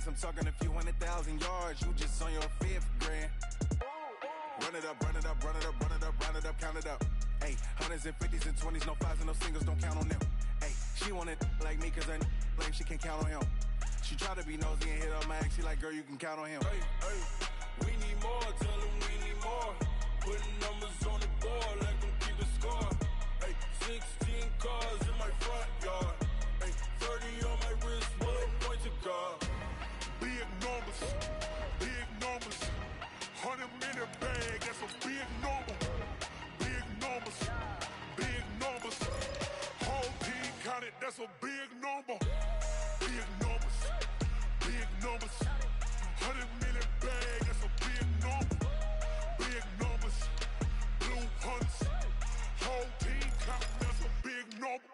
unless I'm talking a few 100,000 yards. You just on your 5th grand. Run it up, run it up, run it up, run it up, run it up, count it up. Hey, hundreds and 50s and 20s, no 5s and no singles, don't count on them. Hey, she want it like me cause I like she can count on him. She try to be nosy and hit up my ex, she like, girl, you can count on him. Hey, hey, we need more, tell them we need more. Putting numbers on the board, let them keep the score. Hey, 16 cars in my front yard. Hey, 30 on my wrist, bullet point to God. Big numbers, big numbers. 100 minute bag, that's a big number. Big numbers, big numbers. Whole team counted, that's a big number. Big numbers, big numbers. 100 minute bag, that's a big number. Big numbers, blue hunts. Whole team counted, that's a big number.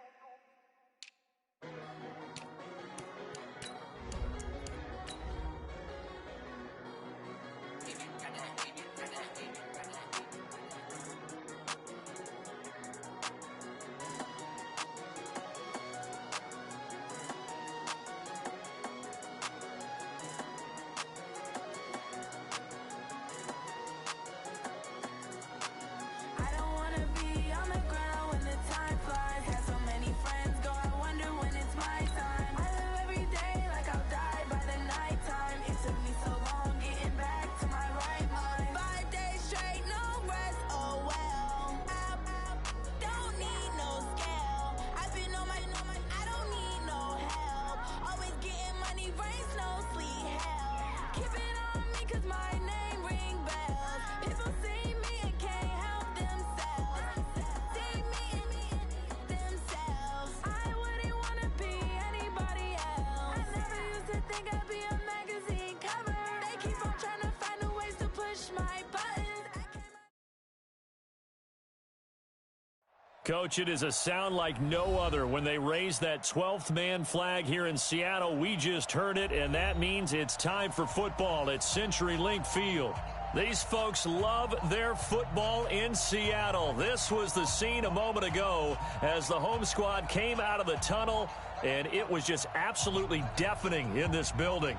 Coach, it is a sound like no other when they raise that 12th man flag here in Seattle. We just heard it, and that means it's time for football at CenturyLink Field. These folks love their football in Seattle. This was the scene a moment ago as the home squad came out of the tunnel, and it was just absolutely deafening in this building.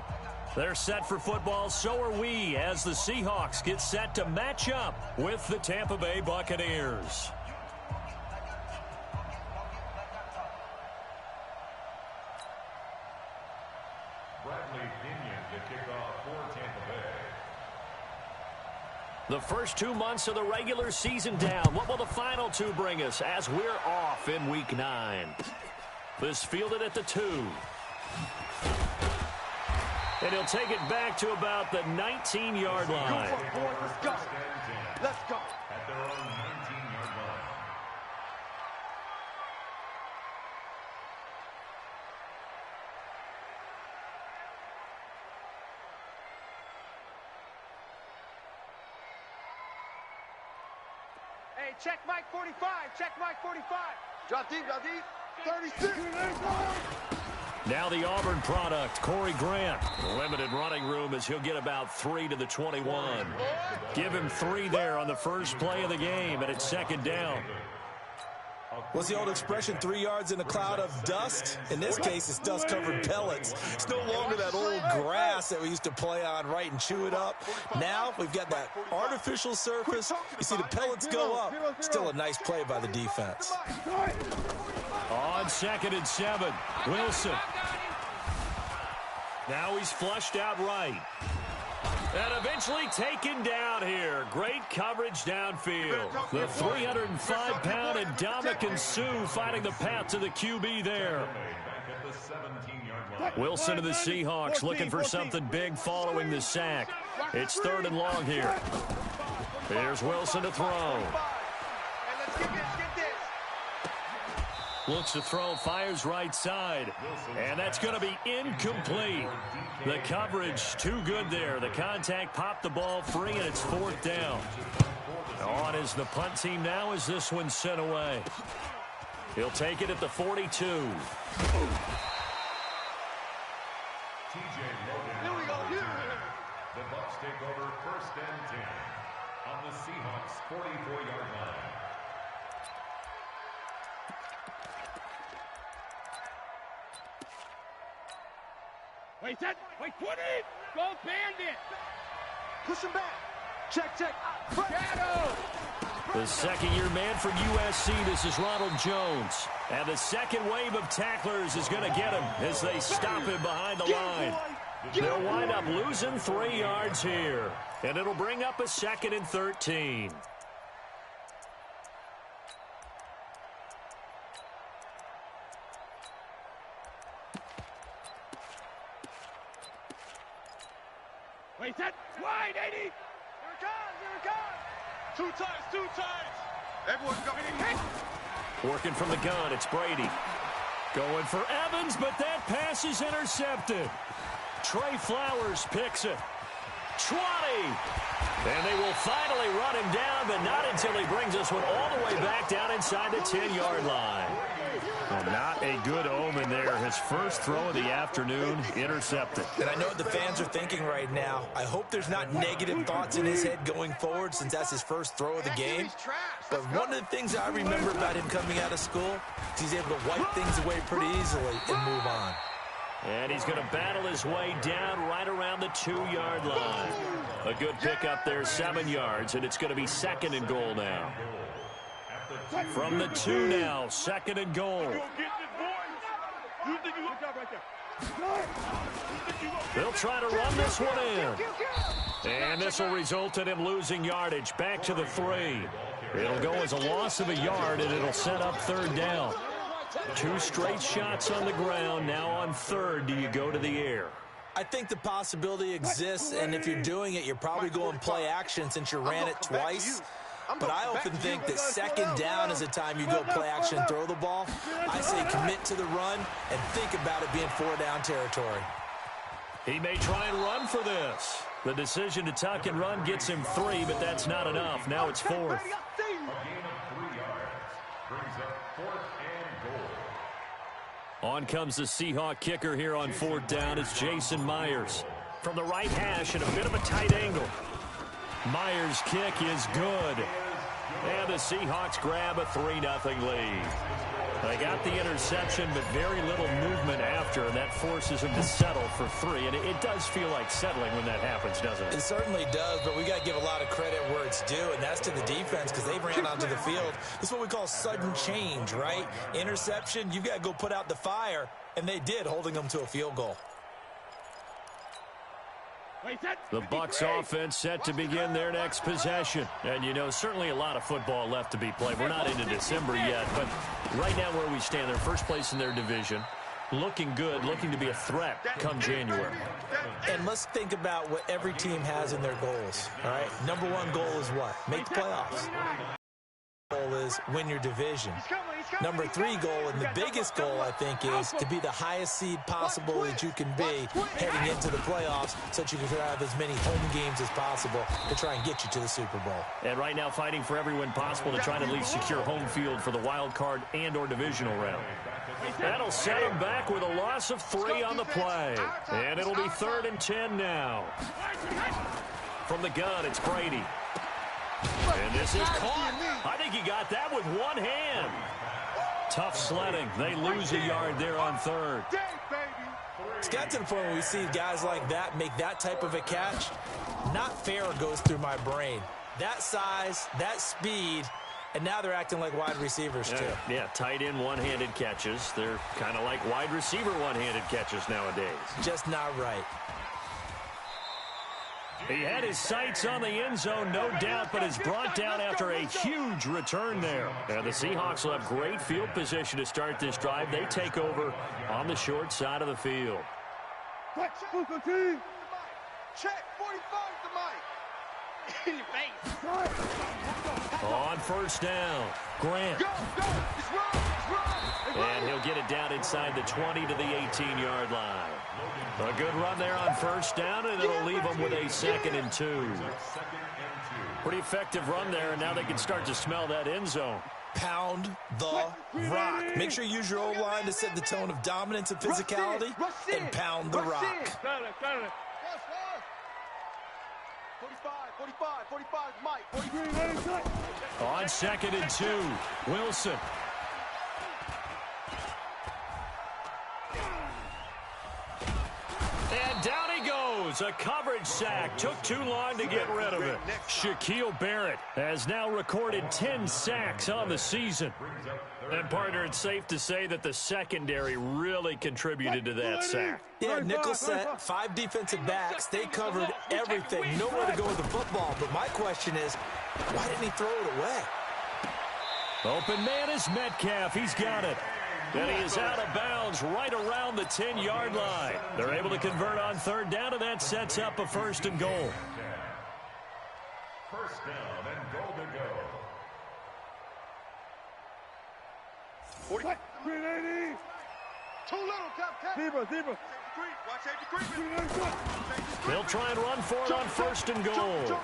They're set for football, so are we, as the Seahawks get set to match up with the Tampa Bay Buccaneers. The first 2 months of the regular season down. What will the final 2 bring us as we're off in Week 9? This fielded at the 2. And he'll take it back to about the 19-yard line. Let's go. Let's go. At their own 19-yard line. Hey, check Mike 45. Check Mike 45. Drop deep, drop deep. 36. Now the Auburn product, Corey Grant. Limited running room as he'll get about 3 to the 21. Give him 3 there on the first play of the game, and it's second down. What's the old expression, 3 yards in a cloud of dust? In this case, it's dust-covered pellets. It's no longer that old grass that we used to play on, right, and chew it up. Now we've got that artificial surface. You see the pellets go up. Still a nice play by the defense. On 2nd and 7, Wilson. Now he's flushed out right. And eventually taken down here. Great coverage downfield. The 305-pound Ndamukong Suh finding the path to the QB there. Wilson to the Seahawks looking for something big following the sack. It's 3rd and long here. Here's Wilson to throw. Looks to throw, fires right side. And that's going to be incomplete. The coverage too good there. The contact popped the ball free, and it's 4th down. On is the punt team now as this one's sent away. He'll take it at the 42. Here we go. The Bucs take over 1st and 10 on the Seahawks 44-yard line. Wait, set. Wait, 20. Go bandit. Push him back. Check, check. Shadow. The second-year man for USC, this is Ronald Jones. And the second wave of tacklers is going to get him as they stop him behind the line. They'll wind up losing 3 yards here. And it'll bring up a 2nd and 13. Wait, set. Wide, 80. Here it comes, here it comes. 2 times, 2 times. Everyone coming. Working from the gun, it's Brady. Going for Evans, but that pass is intercepted. Trey Flowers picks it. 20. And they will finally run him down, but not until he brings this one all the way back down inside the 10-yard line. Well, not a good omen there. His first throw of the afternoon intercepted. And I know what the fans are thinking right now. I hope there's not negative thoughts in his head going forward since that's his first throw of the game. But one of the things I remember about him coming out of school is he's able to wipe things away pretty easily and move on. And he's going to battle his way down right around the 2-yard line. A good pickup there, 7 yards, and it's going to be 2nd and goal now. From the 2 now, 2nd and goal. They'll try to run this one in. And this will result in him losing yardage back to the 3. It'll go as a loss of a yard, and it'll set up 3rd down. 2 straight shots on the ground. Now on 3rd, do you go to the air? I think the possibility exists, and if you're doing it, you're probably going play action since you ran it twice. But I often think that 2nd down is the time you go play action and throw the ball. I say commit to the run and think about it being 4-down territory. He may try and run for this. The decision to tuck and run gets him 3, but that's not enough. Now it's 4th. A gain of 3 yards brings up 4th and goal. On comes the Seahawk kicker here on 4th down. It's Jason Myers. From the right hash at a bit of a tight angle. Myers' kick is good. And the Seahawks grab a 3-0 lead. They got the interception, but very little movement after, and that forces them to settle for 3. And it does feel like settling when that happens, doesn't it? It certainly does, but we got to give a lot of credit where it's due, and that's to the defense because they ran onto the field. This is what we call sudden change, right? Interception, you've got to go put out the fire, and they did, holding them to a field goal. The Bucs offense set to begin their next possession. And, you know, certainly a lot of football left to be played. We're not into December yet, but right now where we stand, they're first place in their division. Looking good, looking to be a threat come January. And let's think about what every team has in their goals, all right? Number 1 goal is what? Make the playoffs. Goal is win your division. Number 3 goal, and the biggest goal, I think, is to be the highest seed possible that you can be heading into the playoffs so that you can have as many home games as possible to try and get you to the Super Bowl. And right now fighting for every win possible to try to at least secure home field for the wild card and or divisional round. That'll set him back with a loss of 3 on the play. And it'll be 3rd and 10 now. From the gun, it's Brady. And this is caught. I think he got that with one hand. Tough sledding. They lose a yard there on 3rd. It's got to the point where we see guys like that make that type of a catch. Not fair goes through my brain. That size, that speed, and now they're acting like wide receivers too. Yeah, tight end one-handed catches. They're kind of like wide receiver one-handed catches nowadays. Just not right. He had his sights on the end zone, no doubt, but is brought down after a huge return there. And the Seahawks will have great field position to start this drive. They take over on the short side of the field. Check, 45 the mic. In your face. On 1st down, Grant. Go, it's wrong. And he'll get it down inside the 20 to the 18-yard line. A good run there on 1st down, and it'll leave them with a 2nd and 2. Pretty effective run there, and now they can start to smell that end zone. Pound the rock. Make sure you use your O-line to set the tone of dominance and physicality, and pound the rock. 45, Mike. On 2nd and 2, Wilson. goes. A coverage sack. Took too long to get rid of it. Shaquille Barrett has now recorded 10 sacks on the season. And, partner, it's safe to say that the secondary really contributed to that sack. Yeah, nickel set, 5 defensive backs. They covered everything. Nowhere to go with the football. But my question is, why didn't he throw it away? Open man is Metcalf. He's got it. And he is out of bounds right around the 10-yard line. They're able to convert on third down, and that sets up a 1st and goal. First down and goal to go. 40. 380. Too little, Captain. Zebra. Watch safety. They'll try and run for it on 1st and goal.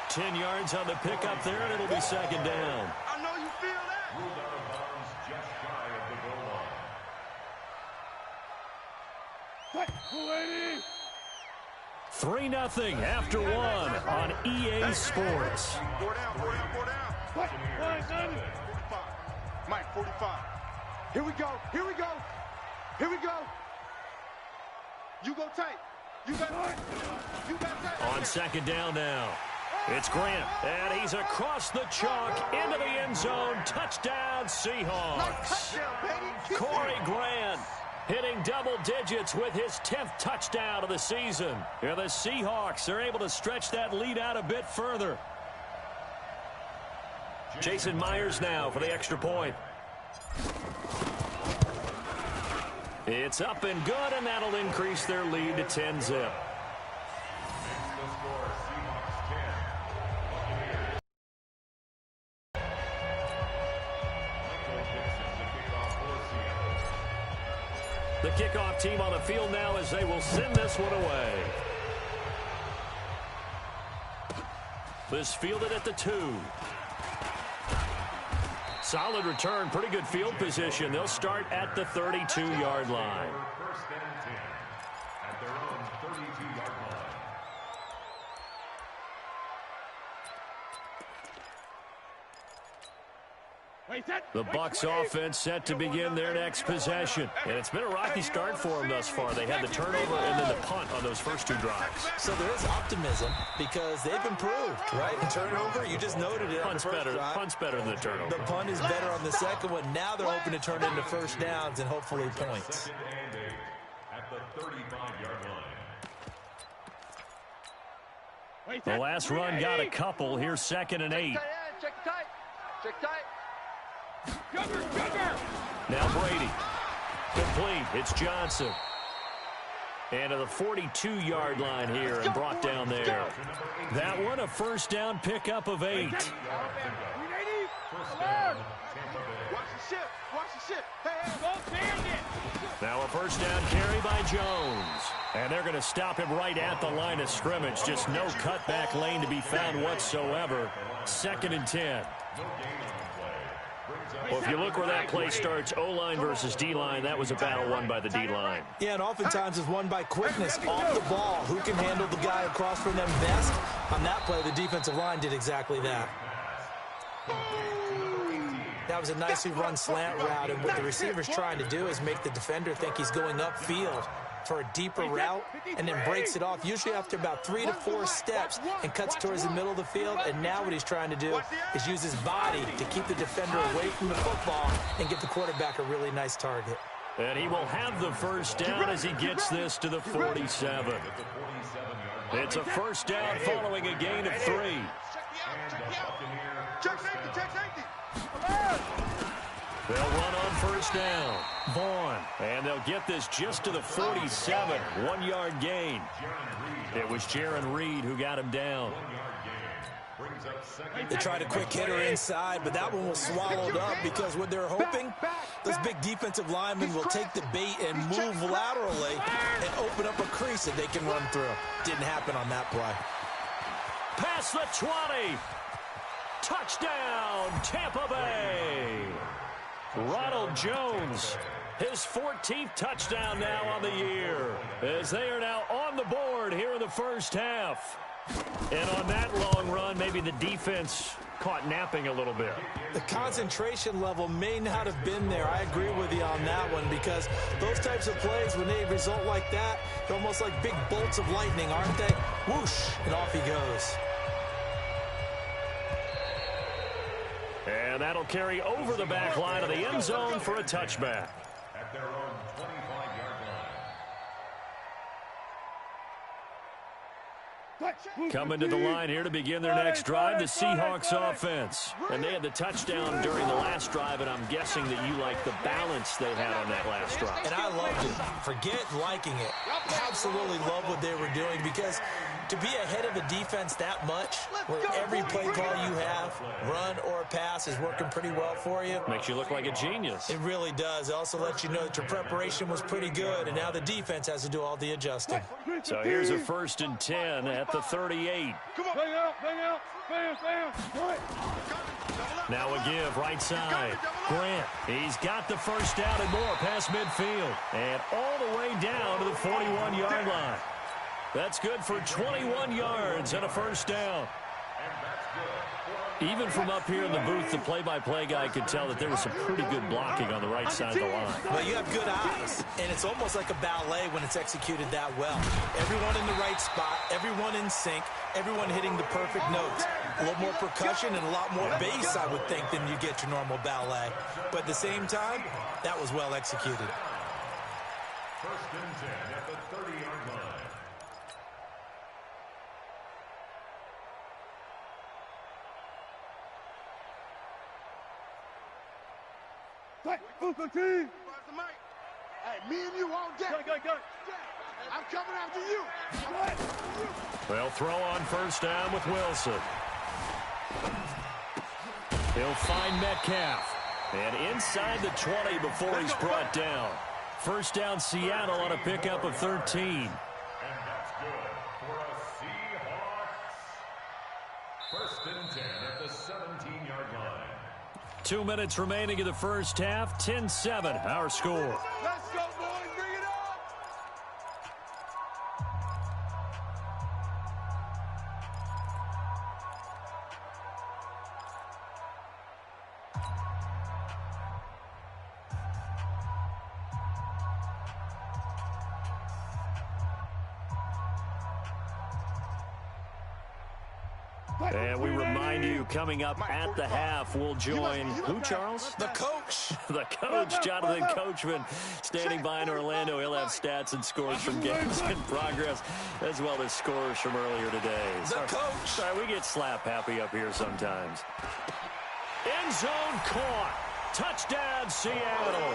10 yards on the pickup there, and it'll be 2nd down. I know you feel that. Ruled out of bounds just shy of the goal line. 3-0 after 1 on EA Sports. 4 down. Mike, 45. Here we go. You go tight. You got tight. On 2nd down now. It's Grant, and he's across the chalk into the end zone. Touchdown, Seahawks. Corey Grant hitting double digits with his 10th touchdown of the season. And the Seahawks are able to stretch that lead out a bit further. Jason Myers now for the extra point. It's up and good, and that'll increase their lead to 10-zip. The kickoff team on the field now as they will send this one away. This fielded at the 2. Solid return, pretty good field position. They'll start at the 32-yard line. 1st and 10 at their own 32-yard line. The Bucs offense set to begin their next possession. And it's been a rocky start for them thus far. They had the turnover and then the punt on those first 2 drives. So there is optimism because they've improved, right? The turnover, you just noted it on the first drive. Punt's better than the turnover. The punt is better on the second one. Now they're hoping to turn it into 1st downs and hopefully points. 2nd and 8 at the 35-yard line. The last run got a couple. Here's 2nd and 8. Check tight. Now Brady. Complete. It's Johnson. And to the 42-yard line here and brought down there. That one, a 1st down pickup of 8. First down, Tampa Bay. Watch the ship. Hey. Now a 1st down carry by Jones. And they're going to stop him right at the line of scrimmage. Just no cutback lane to be found whatsoever. 2nd and 10. Well, if you look where that play starts, O-line versus D-line, that was a battle won by the D-line. Yeah, and oftentimes it's won by quickness off the ball. Who can handle the guy across from them best? On that play, the defensive line did exactly that. That was a nicely run slant route, and what the receiver's trying to do is make the defender think he's going upfield for a deeper route and then breaks it off, usually after about 3 to 4 steps, and cuts towards the middle of the field. And now what he's trying to do is use his body to keep the defender away from the football and give the quarterback a really nice target. And he will have the 1st down as he gets this to the 47. It's a 1st down following a gain of 3. Check safety. They'll run on 1st down. Vaughn. And they'll get this just to the 47. 1-yard gain. It was Jaron Reed who got him down. They tried a quick hitter inside, but that one was swallowed up because what they're hoping, those big defensive linemen will take the bait and move laterally and open up a crease that they can run through. Didn't happen on that play. Past the 20. Touchdown, Tampa Bay. Ronald Jones His 14th touchdown now on the year, as they are now on the board here in the first half. And on that long run, maybe the defense caught napping a little bit. The concentration level may not have been there. I agree with you on that one, because those types of plays, when they result like that, they're almost like big bolts of lightning, aren't they? Whoosh, and off he goes. And that'll carry over the back line of the end zone for a touchback. At their own 25-yard line. Coming to the line here to begin their next drive, the Seahawks offense. And they had the touchdown during the last drive, and I'm guessing that you like the balance they had on that last drive. And I loved it. Forget liking it. Absolutely love what they were doing, because to be ahead of a defense that much, where every play call you have, run or pass, is working pretty well for you. Makes you look like a genius. It really does. It also lets you know that your preparation was pretty good, and now the defense has to do all the adjusting. So here's a 1st and 10 at the 38. Come on. Bang out. Bam. Right. Now a give, right side. Grant, he's got the first down and more past midfield. And all the way down to the 41-yard line. That's good for 21 yards and a first down. Even from up here in the booth, the play-by-play guy could tell that there was some pretty good blocking on the right side of the line. Well, you have good eyes, and it's almost like a ballet when it's executed that well. Everyone in the right spot, everyone in sync, everyone hitting the perfect notes. A little more percussion and a lot more bass, I would think, than you get your normal ballet. But at the same time, that was well executed. 1st and 10 at the 30-yard line. Hey, me and you all day. Go. I'm coming after you. They'll throw on first down with Wilson. He'll find Metcalf. And inside the 20 before he's brought down. First down, Seattle on a pickup of 13. And that's good for a Seahawks. 1st and 10 at the 17-yard line. 2 minutes remaining in the first half. 10-7, our score. Let's go, boys. Bring it up. And we remind you, coming up at the half, we'll join who, Charles? The coach. The coach, Jonathan Coachman, standing by in Orlando. He'll have stats and scores from games in progress, as well as scores from earlier today. The coach. Sorry, we get slap happy up here sometimes. End zone caught. Touchdown, Seattle.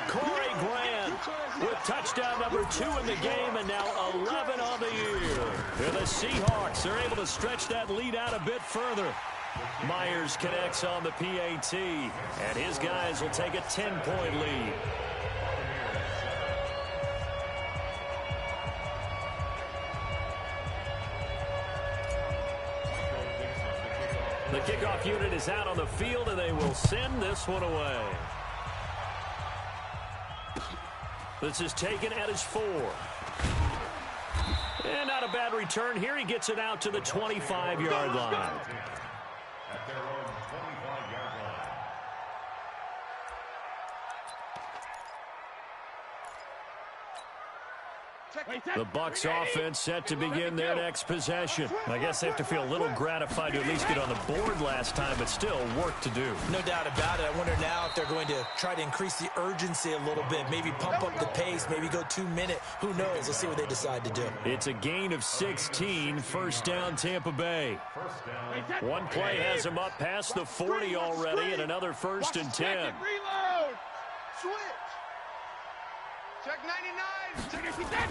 Corey Grant with touchdown number 2 in the game, and now 11 on the year. And the Seahawks are able to stretch that lead out a bit further. Myers connects on the PAT, and his guys will take a 10-point lead. The kickoff unit is out on the field, and they will send this one away. This is taken at his 4. And not a bad return here. He gets it out to the 25-yard line. At their own 25-yard line. The Bucs offense set to begin their next possession. I guess they have to feel a little gratified to at least get on the board last time, but still work to do. No doubt about it. I wonder now if they're going to try to increase the urgency a little bit, maybe pump up the pace, maybe go 2-minute. Who knows? Let's see what they decide to do. It's a gain of 16, first down Tampa Bay. One play has them up past the 40 already, and another 1st and 10. Reload. Switch. Check 99. Check 89.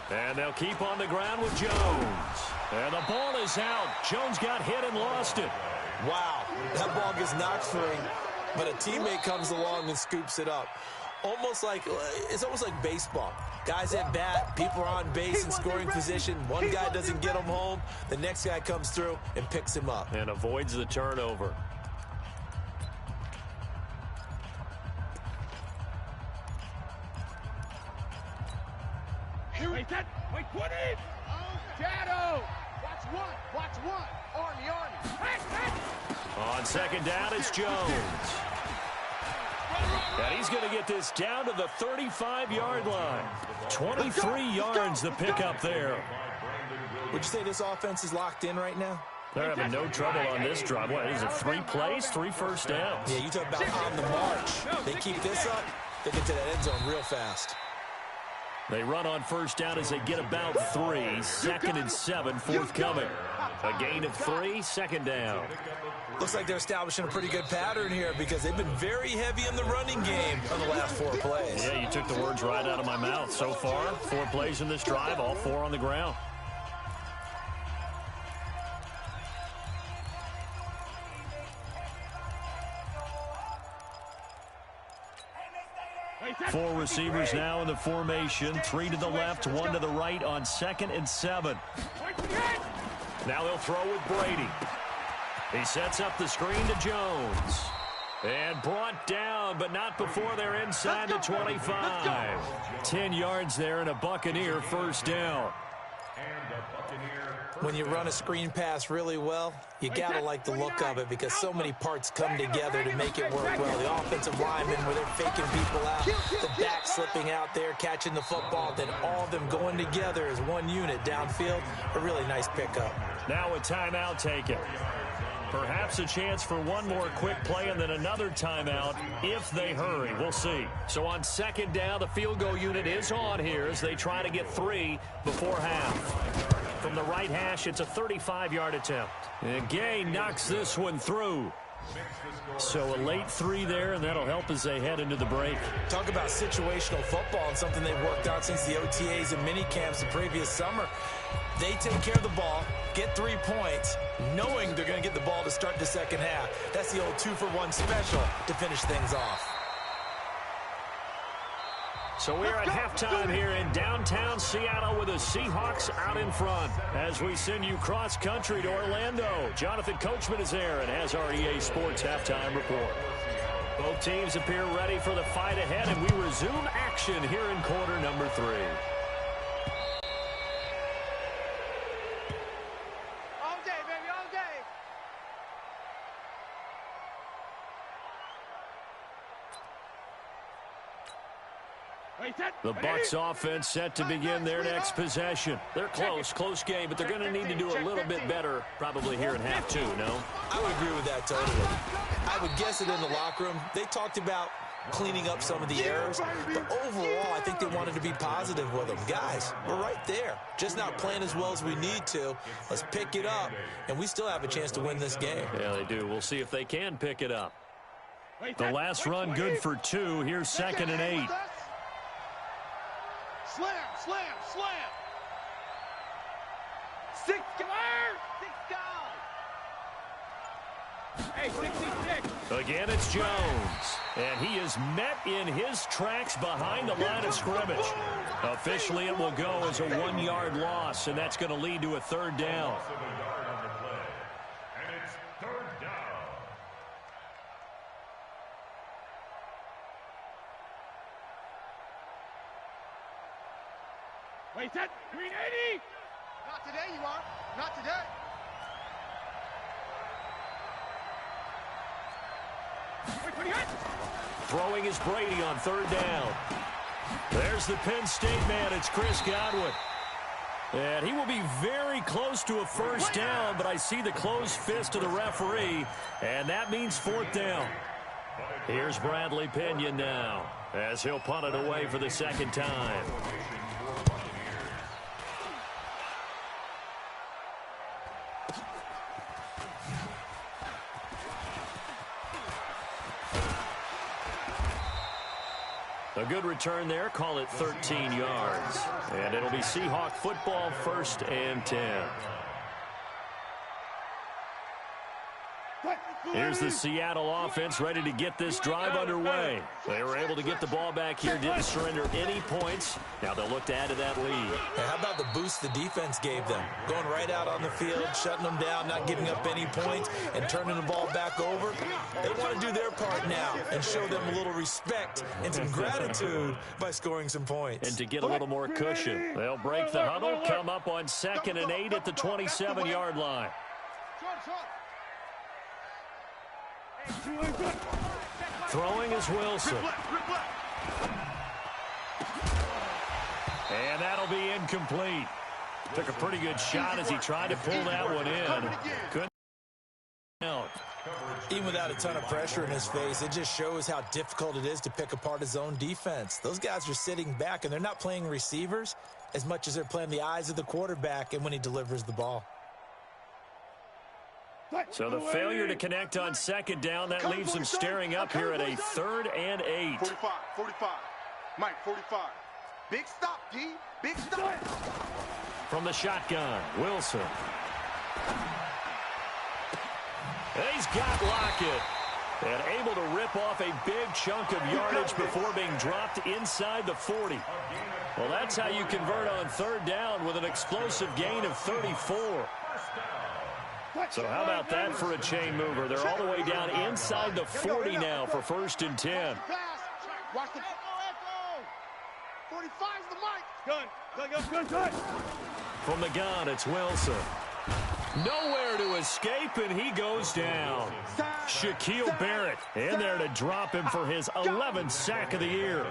And they'll keep on the ground with Jones. And the ball is out. Jones got hit and lost it. Wow, that ball gets knocked free, but a teammate comes along and scoops it up. It's almost like baseball. Guys at bat, people are on base in scoring position. One guy doesn't get him home. The next guy comes through and picks him up. And avoids the turnover. Wait, that. Wait, put it. Shadow. Watch one. Army. On second down, it's Jones. And he's going to get this down to the 35-yard line. 23 yards the pickup there. Would you say this offense is locked in right now? They're having no trouble on this drive. What is it, 3 plays, 3 first downs? Yeah, you talk about on the march. They keep this up, they get to that end zone real fast. They run on first down as they get about 3. 2nd and 7, forthcoming. A gain of 3, second down. Looks like they're establishing a pretty good pattern here because they've been very heavy in the running game on the last 4 plays. Yeah, you took the words right out of my mouth. So far, 4 plays in this drive, all 4 on the ground. Four receivers now in the formation. 3 to the left, 1 to the right on 2nd and 7. Now they'll throw with Brady. He sets up the screen to Jones. And brought down, but not before they're inside the 25. 10 yards there and a Buccaneer first down. When you run a screen pass really well, you got to like the look of it because so many parts come together to make it work well. The offensive linemen where they're faking people out, the back slipping out there, catching the football, then all of them going together as one unit downfield. A really nice pickup. Now a timeout taken. Perhaps a chance for one more quick play and then another timeout if they hurry. We'll see. So on second down, the field goal unit is on here as they try to get 3 before half. From the right hash, it's a 35-yard attempt. And Gay knocks this one through. So a late 3 there, and that'll help as they head into the break. Talk about situational football and something they've worked out since the OTAs and mini camps the previous summer. They take care of the ball, get 3 points, knowing they're going to get the ball to start the second half. That's the old 2-for-1 special to finish things off. So we're at halftime here in downtown Seattle with the Seahawks out in front. As we send you cross-country to Orlando, Jonathan Coachman is there and has our EA Sports halftime report. Both teams appear ready for the fight ahead, and we resume action here in quarter number 3. All day, baby, all day. The Bucs offense set to begin their next possession. They're close game, but they're going to need to do a little bit better probably here in half 2, no? I would agree with that totally. I would guess it in the locker room. They talked about cleaning up some of the errors, but overall, I think they wanted to be positive with them. Guys, we're right there. Just not playing as well as we need to. Let's pick it up, and we still have a chance to win this game. Yeah, they do. We'll see if they can pick it up. The last run good for 2. Here's 2nd and 8. Slam. 6 guard. 6 guard. Hey, 66. Again, it's Jones. And he is met in his tracks behind the line of scrimmage. Officially, it will go as a 1-yard loss, and that's going to lead to a 3rd down. And it's 3rd down. Wait, that 380. Not today, you are. Not today. Throwing is Brady on 3rd down. There's the Penn State man. It's Chris Godwin. And he will be very close to a 1st down, but I see the closed fist of the referee, and that means 4th down. Here's Bradley Pinion now as he'll punt it away for the 2nd time. A good return there. Call it 13 yards. And it'll be Seahawk football, 1st and 10. Here's the Seattle offense ready to get this drive underway. They were able to get the ball back here, didn't surrender any points. Now they'll look to add to that lead. How about the boost the defense gave them? Going right out on the field, shutting them down, not giving up any points, and turning the ball back over. They want to do their part now and show them a little respect and some gratitude by scoring some points. And to get a little more cushion, they'll break the huddle, come up on 2nd and 8 at the 27-yard line. Throwing is Wilson. And that'll be incomplete. Took a pretty good shot as he tried to pull that one in. Couldn't out. Even without a ton of pressure in his face, it just shows how difficult it is to pick apart his own defense. Those guys are sitting back, and they're not playing receivers as much as they're playing the eyes of the quarterback and when he delivers the ball. So the failure to connect on 2nd down, that leaves them staring up here at a 3rd and 8. 45. Mike, 45. Big stop, D. Big stop. From the shotgun, Wilson. He's got Lockett. And able to rip off a big chunk of yardage before being dropped inside the 40. Well, that's how you convert on 3rd down with an explosive gain of 34. So how about that for a chain mover? They're all the way down inside the 40 now for 1st and 10. Watch the 45's the mic. Good. From the gun, it's Wilson. Nowhere to escape, and he goes down. Shaquille Barrett in there to drop him for his 11th sack of the year.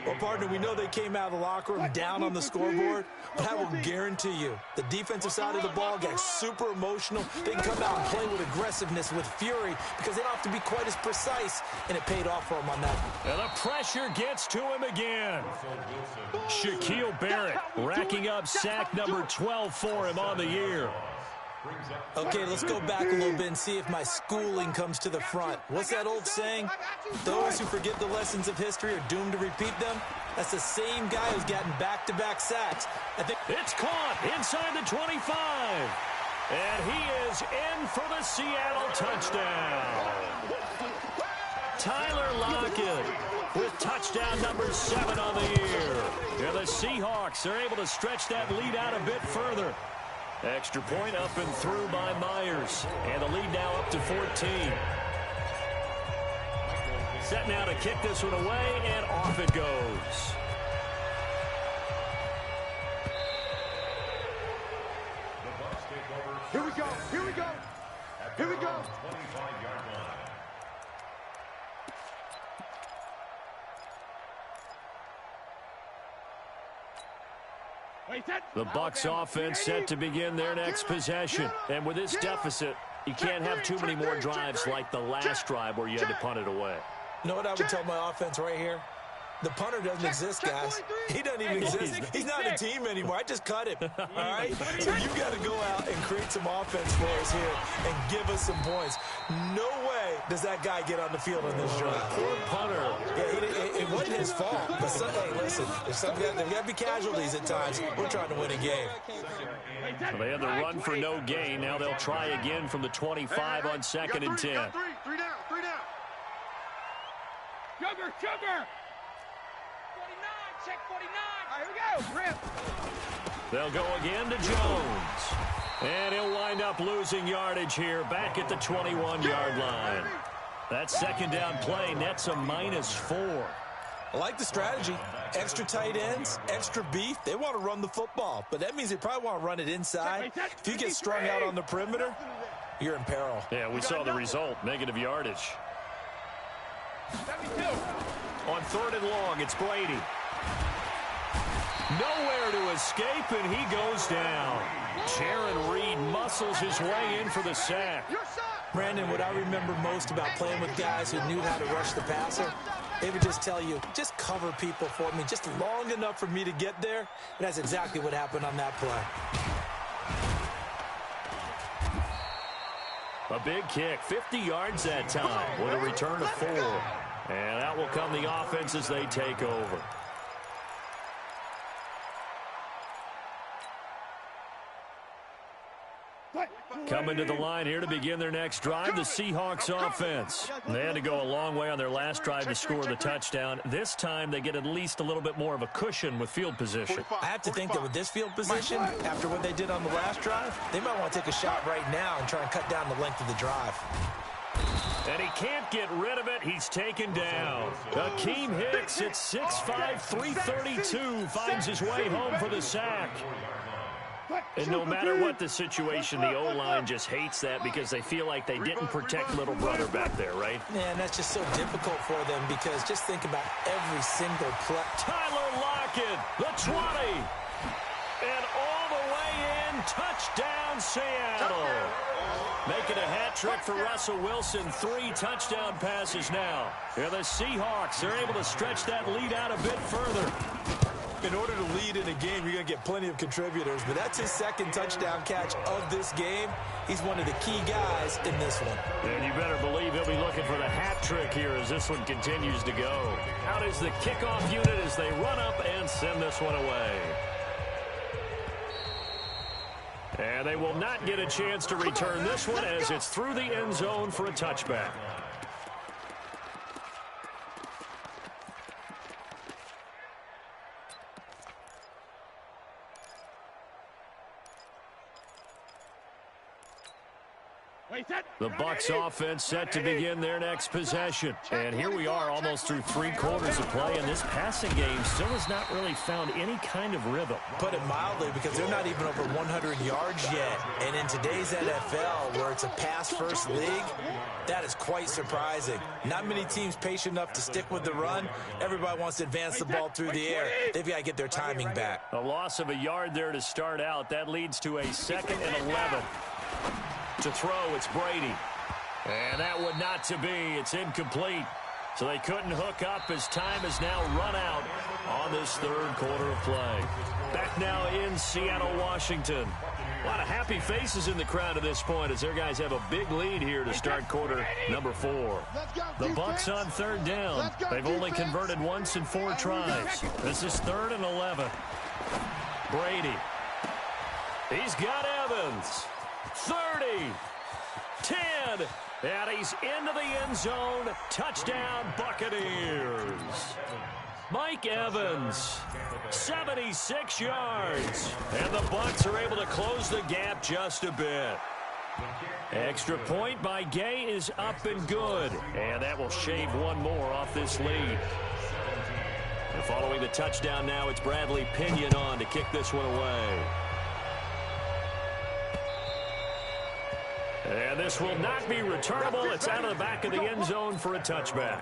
Well, partner, we know they came out of the locker room down on the scoreboard, but I will guarantee you the defensive side of the ball got super emotional. They can come out and play with aggressiveness, with fury, because they don't have to be quite as precise, and it paid off for them on that. And the pressure gets to him again. Shaquille Barrett racking up sack number 12 for him on the year. Okay, let's go back a little bit and see if my schooling comes to the front. What's that old saying? Those who forget the lessons of history are doomed to repeat them. That's the same guy who's gotten back-to-back sacks. I think it's caught inside the 25. And he is in for the Seattle touchdown. Tyler Lockett with touchdown number 7 on the year. And the Seahawks are able to stretch that lead out a bit further. Extra point up and through by Myers. And the lead now up to 14. Set now to kick this one away, and off it goes. Here we go. 25-yard line. The Bucs offense set to begin their next possession. And with this deficit, you can't have too many more drives like the last drive where you had to punt it away. You know what I would tell my offense right here? The punter doesn't exist, guys. He doesn't even exist. He's not a team anymore. I just cut him. All right? So you got to go out and create some offense for us here and give us some points. No way does that guy get on the field in this drive. Poor punter. Yeah, it wasn't his fault. But hey, listen, there got to be casualties at times. We're trying to win a game. Well, they had the run for no gain. Now they'll try again from the 25 on 2nd and 10. Three down. Sugar. 49, check 49. All right, here we go. Rip. They'll go again to Jones. And he'll wind up losing yardage here back at the 21-yard line. That 2nd down play nets a -4. I like the strategy. Extra tight ends, extra beef. They want to run the football, but that means they probably want to run it inside. If you get strung out on the perimeter, you're in peril. Yeah, we saw the result, negative yardage. 72. On 3rd and long, it's Brady. Nowhere to escape, and he goes down. Jaron Reed muscles his way in for the sack. Brandon, what I remember most about playing with guys who knew how to rush the passer, they would just tell you, just cover people for me just long enough for me to get there. And that's exactly what happened on that play. A big kick, 50 yards that time with a return of 4. And out will come the offense as they take over. Coming to the line here to begin their next drive, the Seahawks offense. They had to go a long way on their last drive to score the touchdown. This time they get at least a little bit more of a cushion with field position. I have to think that with this field position, after what they did on the last drive, they might want to take a shot right now and try and cut down the length of the drive. And he can't get rid of it. He's taken down. Akeem Hicks at 6'5", 332 finds his way home for the sack. And no matter what the situation, the O-line just hates that because they feel like they didn't protect little brother back there, right? Yeah, and that's just so difficult for them because just think about every single play. Tyler Lockett, the 20. And all the way in, touchdown Seattle. Making a hat trick for Russell Wilson, 3 touchdown passes now. And the Seahawks are able to stretch that lead out a bit further. In order to lead in a game, you're going to get plenty of contributors, but that's his second touchdown catch of this game. He's one of the key guys in this one. And you better believe he'll be looking for the hat trick here as this one continues to go. Out is the kickoff unit as they run up and send this one away. And they will not get a chance to return this one as it's through the end zone for a touchback. The Bucs offense set to begin their next possession. And here we are almost through 3 quarters of play, and this passing game still has not really found any kind of rhythm. Put it mildly, because they're not even over 100 yards yet. And in today's NFL, where it's a pass-first league, that is quite surprising. Not many teams patient enough to stick with the run. Everybody wants to advance the ball through the air. They've got to get their timing back. A loss of a yard there to start out. That leads to a 2nd and 11. To throw, it's Brady. And that would not to be. It's incomplete. So they couldn't hook up as time has now run out on this 3rd quarter of play. Back now in Seattle, Washington. A lot of happy faces in the crowd at this point as their guys have a big lead here to start quarter number 4. The Bucs on 3rd down. They've only converted once in 4 tries. This is 3rd and 11. Brady. He's got Evans. 30, 10, and he's into the end zone. Touchdown, Buccaneers. Mike Evans, 76 yards. And the Bucs are able to close the gap just a bit. Extra point by Gay is up and good. And that will shave one more off this lead. And following the touchdown now, it's Bradley Pinion on to kick this one away. And this will not be returnable. It's out of the back of the end zone for a touchback.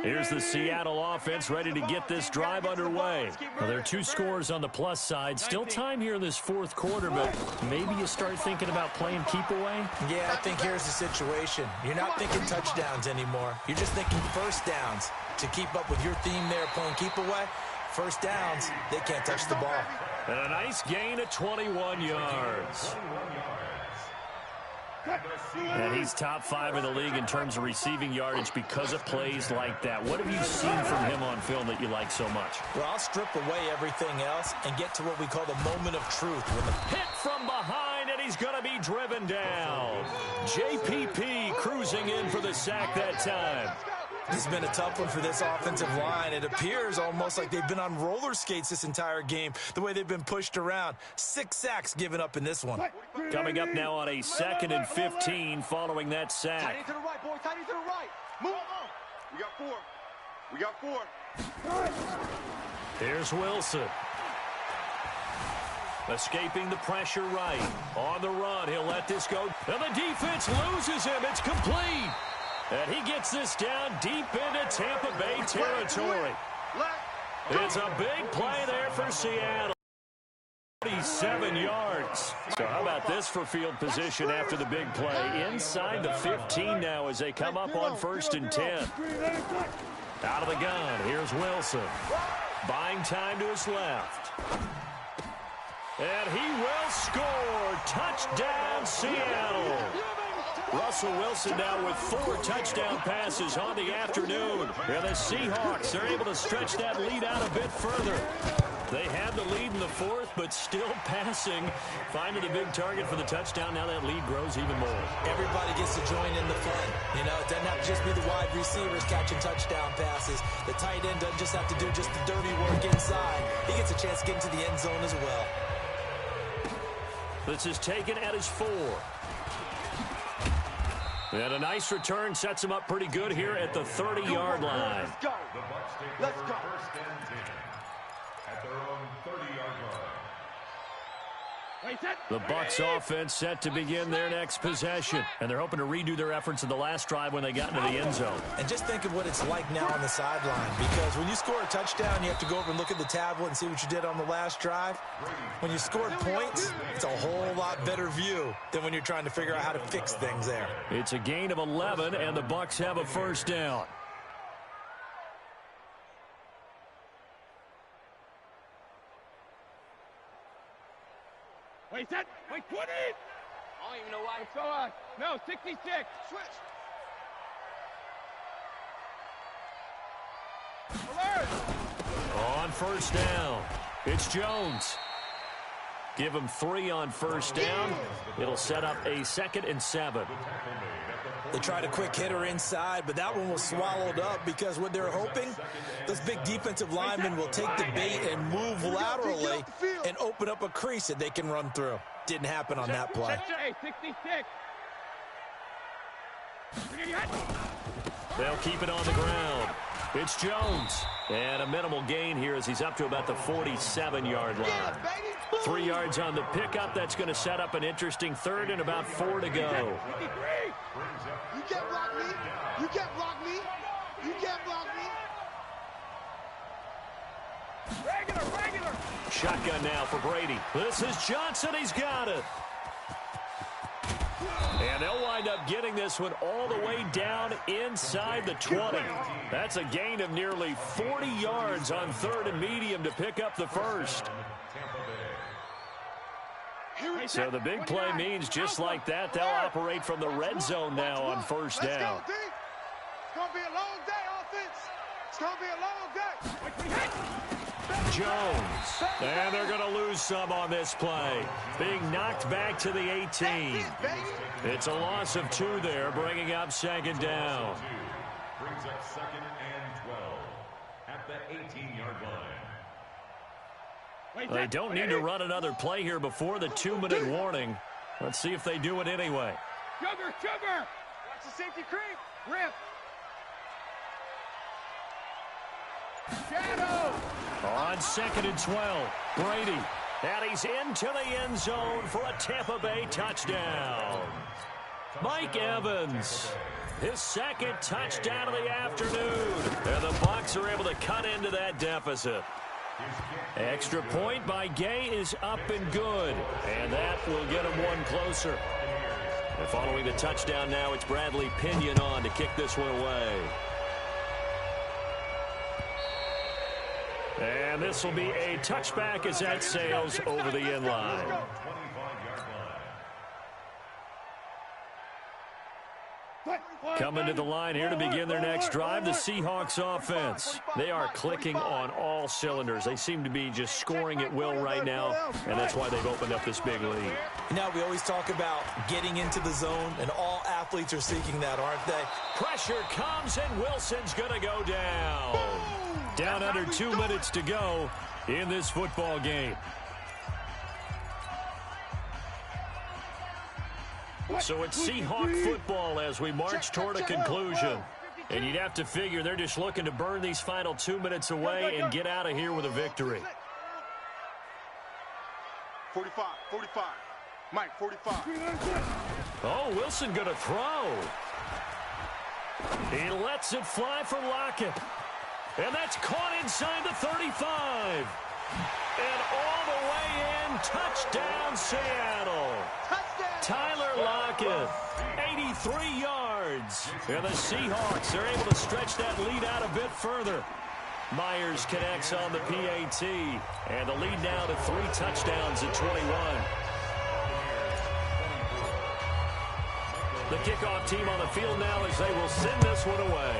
Here's the Seattle offense ready to get this drive underway. Well, there are 2 scores on the plus side. Still time here in this 4th quarter, but maybe you start thinking about playing keep away? Yeah, I think here's the situation. You're not thinking touchdowns anymore. You're just thinking first downs. To keep up with your theme there, playing keep away, first downs, they can't touch the ball. And a nice gain of 21 yards. And he's top 5 in the league in terms of receiving yardage because of plays like that. What have you seen from him on film that you like so much? Well, I'll strip away everything else and get to what we call the moment of truth. Hit from behind, and he's going to be driven down. JPP cruising in for the sack that time. It's been a tough one for this offensive line. It appears almost like they've been on roller skates this entire game, the way they've been pushed around. 6 sacks given up in this one. Coming up now on a 2nd and 15 following that sack. Tight end to the right, boy. Tight end to the right. Move on. We got 4. Here's Wilson. Escaping the pressure right. On the run, he'll let this go. And the defense loses him. It's complete. And he gets this down deep into Tampa Bay territory. It's a big play there for Seattle. 47 yards. So how about this for field position after the big play? Inside the 15 now as they come up on 1st and 10. Out of the gun, here's Wilson. Buying time to his left. And he will score. Touchdown, Seattle. Russell Wilson now with 4 touchdown passes on the afternoon. And the Seahawks are able to stretch that lead out a bit further. They had the lead in the 4th, but still passing. Finding the big target for the touchdown. Now that lead grows even more. Everybody gets to join in the fun. You know, it doesn't have to just be the wide receivers catching touchdown passes. The tight end doesn't just have to do just the dirty work inside. He gets a chance to get into the end zone as well. This is taken at his 4. And a nice return sets him up pretty good here at the 30-yard line. Let's go. Let's go. First and 10 at their own 30-yard line. The Bucs offense set to begin their next possession. And they're hoping to redo their efforts in the last drive when they got into the end zone. And just think of what it's like now on the sideline. Because when you score a touchdown, you have to go over and look at the tablet and see what you did on the last drive. When you scored points, it's a whole lot better view than when you're trying to figure out how to fix things there. It's a gain of 11, and the Bucs have a first down. Wait, set. Wait, 20. I don't even know why. It's all right. No, 66. Switch. Alert. On first down, it's Jones. Give him 3 on first down. It'll set up a 2nd and 7. They tried a quick hitter inside, but that one was swallowed up because what they're hoping, those big defensive linemen will take the bait and move laterally and open up a crease that they can run through. Didn't happen on that play. Hey, 66. They'll keep it on the ground. It's Jones. And a minimal gain here as he's up to about the 47-yard line. 3 yards on the pickup. That's going to set up an interesting 3rd and about 4 to go. You can't block me. You can't block me. You can't block me. Regular. Shotgun now for Brady. This is Johnson. He's got it. And they'll wind up getting this one all the way down inside the 20. That's a gain of nearly 40 yards on 3rd and medium to pick up the first. So the big play means just like that, they'll operate from the red zone now on first down. It's going to be a long day, offense. It's going to be a long day. Jones. And they're going to lose some on this play. Being knocked back to the 18. It's a loss of 2 there, bringing up 2nd down. Brings up 2nd and 12 at the 18-yard line. They don't need to run another play here before the 2-minute warning. Let's see if they do it anyway. Sugar. Watch the safety creep. Rip. Shadow. On 2nd and 12, Brady. And he's into the end zone for a Tampa Bay touchdown. Mike Evans, his 2nd touchdown of the afternoon. And the Bucs are able to cut into that deficit. Extra point by Gay is up and good. And that will get him one closer. And following the touchdown now, it's Bradley Pinion on to kick this one away. And this will be a touchback as that sails over the end line. Coming to the line here to begin their next drive, the Seahawks offense. They are clicking on all cylinders. They seem to be just scoring at will right now, and that's why they've opened up this big lead. Now we always talk about getting into the zone, and all athletes are seeking that, aren't they? Pressure comes, and Wilson's going to go down. Down under 2 minutes to go in this football game. So it's Seahawk football as we march toward a conclusion. And you'd have to figure they're just looking to burn these final 2 minutes away and get out of here with a victory. 45. Mike, 45. Oh, Wilson going to throw. He lets it fly for Lockett. And that's caught inside the 35. And all the way in, touchdown Seattle. Tyler Lockett, 83 yards. And the Seahawks are able to stretch that lead out a bit further. Myers connects on the PAT. And the lead now to 3 touchdowns at 21. The kickoff team on the field now as they will send this one away.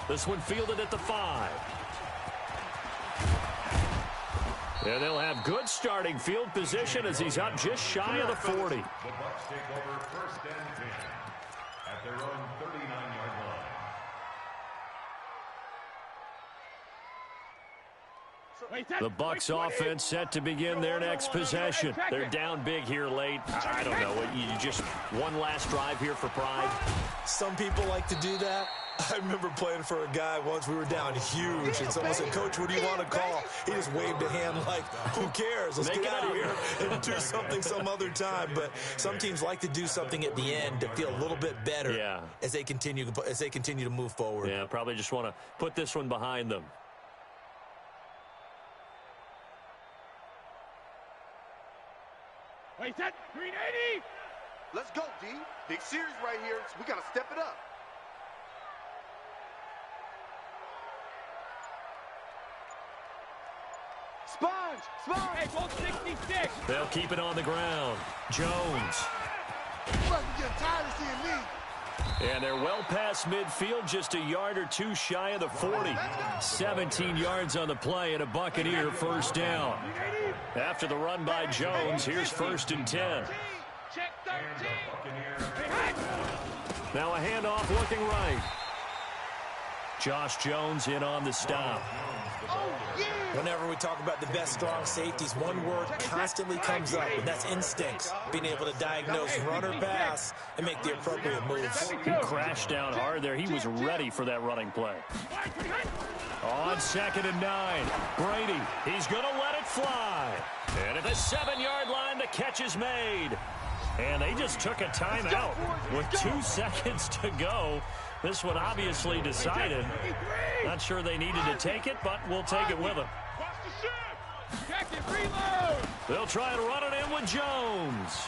This one fielded at the 5. And they'll have good starting field position as he's up just shy of the 40. The Bucs take over first and 10 at their own 39-yard line. The Bucs offense set to begin their next possession. They're down big here late. I don't know. You just one last drive here for pride. Some people like to do that. I remember playing for a guy once. We were down huge, and someone said, "Coach, what do you want to call?" He just waved a hand like, "Who cares? Let's get out of here and do something some other time." But some teams like to do something at the end to feel a little bit better as they continue to move forward. Yeah, probably just want to put this one behind them. Wait, set, green 80. Let's go, D. Big series right here. So we got to step it up. Sponge! Hey, ball 66. They'll keep it on the ground. Jones. Look, you get tired of seeing me. And they're well past midfield, just a yard or two shy of the 40. 17 yards on the play and a Buccaneer first down. After the run by Jones, here's first and 10. Check 13. Now a handoff looking right. Josh Jones in on the stop. Whenever we talk about the best strong safeties, one word constantly comes up, and that's instincts. Being able to diagnose run or pass and make the appropriate moves. He crashed down hard there. He was ready for that running play. On 2nd and 9, Brady, he's going to let it fly. And at the 7-yard line, the catch is made. And they just took a timeout with 2 seconds to go. This one obviously decided. Not sure they needed to take it, but we'll take it with them. They'll try and run it in with Jones.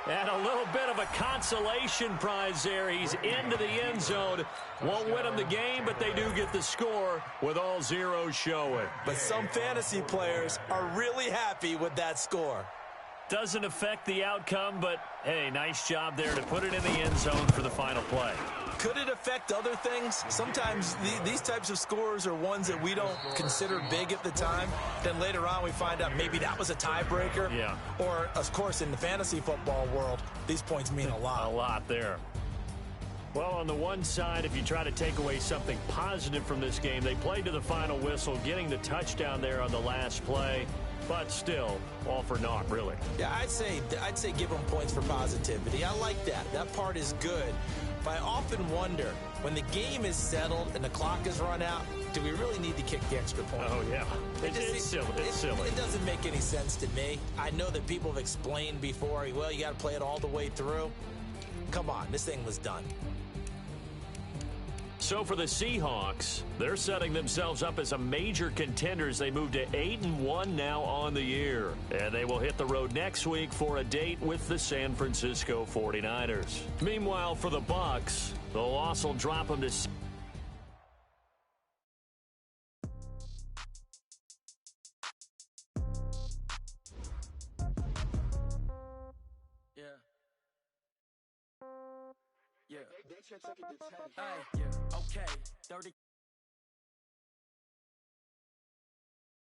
And a little bit of a consolation prize there. He's into the end zone. Won't win them the game, but they do get the score with all zeros showing. But some fantasy players are really happy with that score. Doesn't affect the outcome, but, hey, nice job there to put it in the end zone for the final play. Could it affect other things? Sometimes these types of scores are ones that we don't consider big at the time. Then later on we find out maybe that was a tiebreaker. Yeah. Or, of course, in the fantasy football world, these points mean a lot. A lot there. Well, on the one side, if you try to take away something positive from this game, they played to the final whistle, getting the touchdown there on the last play. But still, all for naught, really. Yeah, I'd say give them points for positivity. I like that. That part is good. But I often wonder, when the game is settled and the clock is run out, do we really need to kick the extra point? Oh, yeah. It's silly. It's silly. It doesn't make any sense to me. I know that people have explained before, well, you got to play it all the way through. Come on, this thing was done. So for the Seahawks, they're setting themselves up as a major contender as they move to 8-1 now on the year. And they will hit the road next week for a date with the San Francisco 49ers. Meanwhile, for the Bucs, the loss will drop them to... Yeah. Hey, yeah, okay. 30